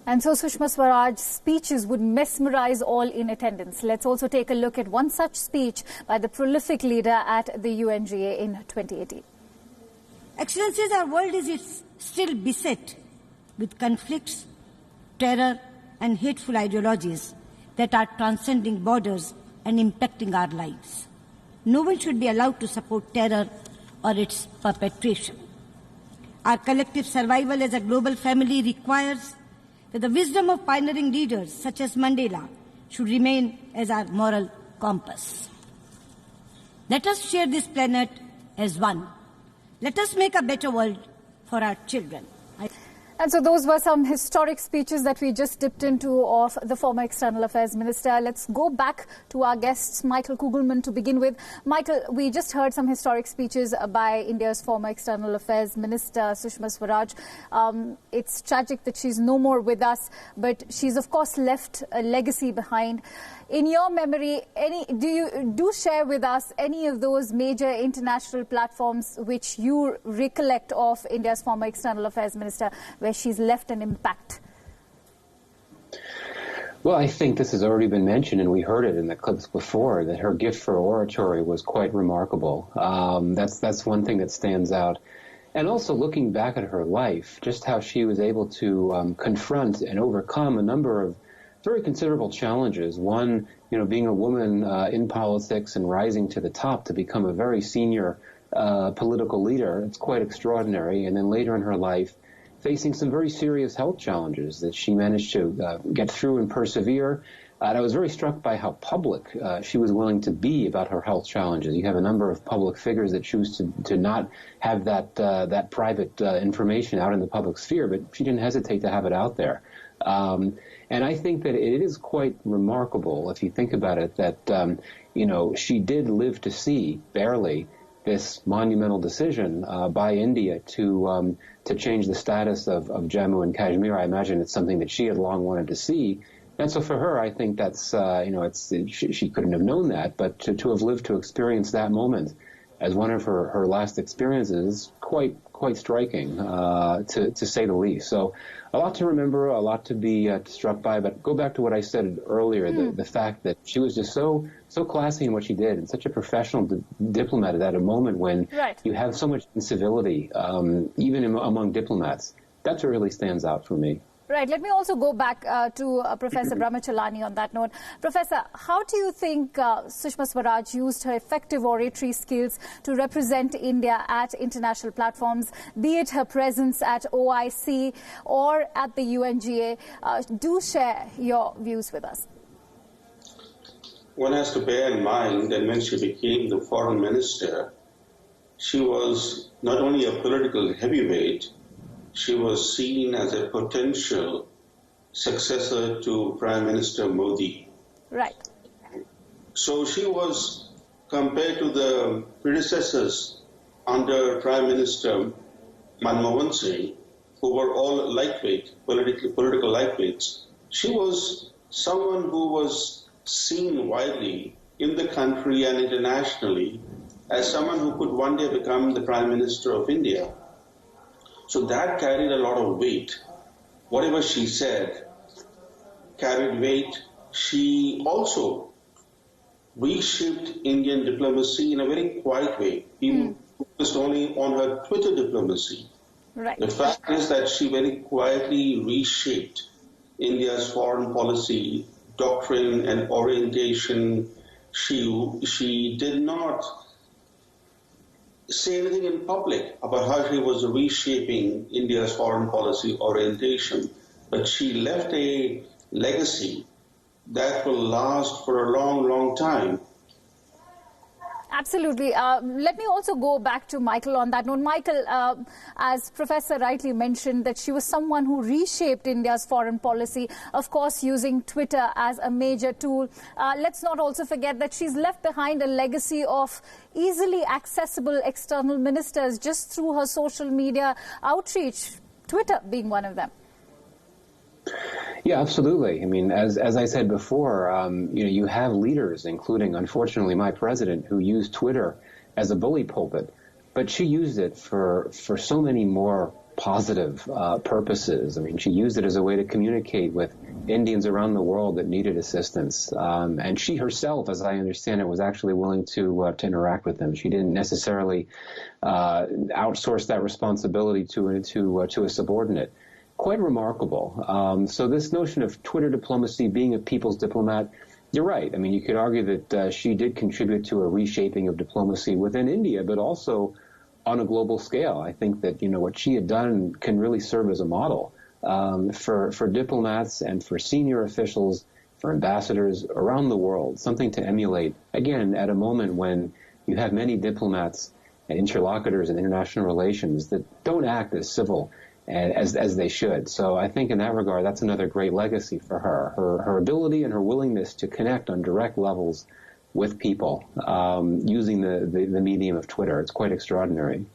And so Sushma Swaraj's speeches would mesmerize all in attendance. Let's also take a look at one such speech by the prolific leader at the UNGA in 2018. Excellencies, our world is still beset with conflicts, terror and hateful ideologies that are transcending borders and impacting our lives. No one should be allowed to support terror or its perpetration. Our collective survival as a global family requires that the wisdom of pioneering leaders such as Mandela should remain as our moral compass. Let us share this planet as one. Let us make a better world for our children. And so those were some historic speeches that we just dipped into of the former External Affairs Minister. Let's go back to our guests, Michael Kugelman, to begin with. Michael, we just heard some historic speeches by India's former External Affairs Minister, Sushma Swaraj. It's tragic that she's no more with us, but she's, of course, left a legacy behind. In your memory, do share with us any of those major international platforms which you recollect of India's former External Affairs Minister, where she's left an impact? Well, I think this has already been mentioned, and we heard it in the clips before, that her gift for oratory was quite remarkable. That's one thing that stands out. And also looking back at her life, just how she was able to confront and overcome a number of very considerable challenges. One, being a woman in politics and rising to the top to become a very senior political leader. It's quite extraordinary. And then later in her life, facing some very serious health challenges that she managed to get through and persevere. And I was very struck by how public she was willing to be about her health challenges. You have a number of public figures that choose to not have that private information out in the public sphere, but she didn't hesitate to have it out there. And I think that it is quite remarkable, if you think about it, that, she did live to see, barely, this monumental decision by India to change the status of Jammu and Kashmir. I imagine it's something that she had long wanted to see. And so for her, I think that's, she couldn't have known that, but to have lived to experience that moment as one of her last experiences, quite striking, to say the least. So a lot to remember, a lot to be struck by. But go back to what I said earlier, the fact that she was just so classy in what she did, and such a professional diplomat at a moment when you have so much incivility, even among diplomats. That's what really stands out for me. Right. Let me also go back to Professor Brahmachalani on that note. Professor, how do you think Sushma Swaraj used her effective oratory skills to represent India at international platforms, be it her presence at OIC or at the UNGA? Do share your views with us. One has to bear in mind that when she became the foreign minister, she was not only a political heavyweight, she was seen as a potential successor to Prime Minister Modi. Right. So she was, compared to the predecessors under Prime Minister Manmohan Singh, who were all lightweight, political lightweights, she was someone who was seen widely in the country and internationally as someone who could one day become the Prime Minister of India. So that carried a lot of weight. Whatever she said carried weight. She also reshaped Indian diplomacy in a very quiet way. People focused only on her Twitter diplomacy. Right. The fact is that she very quietly reshaped India's foreign policy doctrine and orientation. She did not say anything in public about how she was reshaping India's foreign policy orientation, but she left a legacy that will last for a long, long time. Absolutely. Let me also go back to Michael on that note. Michael, as Professor rightly mentioned, that she was someone who reshaped India's foreign policy, of course, using Twitter as a major tool. Let's not also forget that she's left behind a legacy of easily accessible external ministers just through her social media outreach, Twitter being one of them. Yeah, absolutely. I mean, as I said before, you have leaders, including, unfortunately, my president, who used Twitter as a bully pulpit. But she used it for so many more positive purposes. I mean, she used it as a way to communicate with Indians around the world that needed assistance. And she herself, as I understand it, was actually willing to interact with them. She didn't necessarily outsource that responsibility to a subordinate. Quite remarkable. So this notion of Twitter diplomacy, being a people's diplomat, you're right. I mean, you could argue that she did contribute to a reshaping of diplomacy within India, but also on a global scale. I think that, what she had done can really serve as a model for diplomats and for senior officials, for ambassadors around the world, something to emulate, again, at a moment when you have many diplomats and interlocutors in international relations that don't act as civil as they should. So I think in that regard, that's another great legacy for her. Her ability and her willingness to connect on direct levels with people using the medium of Twitter. It's quite extraordinary.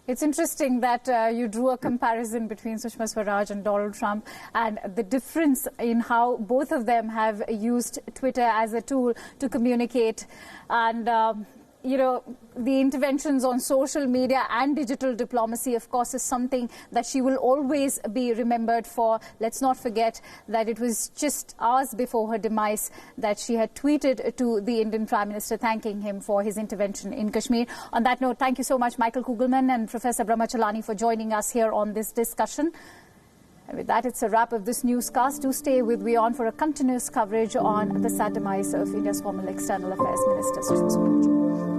It's interesting that you drew a comparison between Sushma Swaraj and Donald Trump, and the difference in how both of them have used Twitter as a tool to communicate. And the interventions on social media and digital diplomacy, of course, is something that she will always be remembered for. Let's not forget that it was just hours before her demise that she had tweeted to the Indian Prime Minister thanking him for his intervention in Kashmir. On that note, thank you so much, Michael Kugelman and Professor Brahmachalani, for joining us here on this discussion. And with that, it's a wrap of this newscast. Do stay with WION for a continuous coverage on the sad demise of India's former External Affairs Minister, Sushma Swaraj.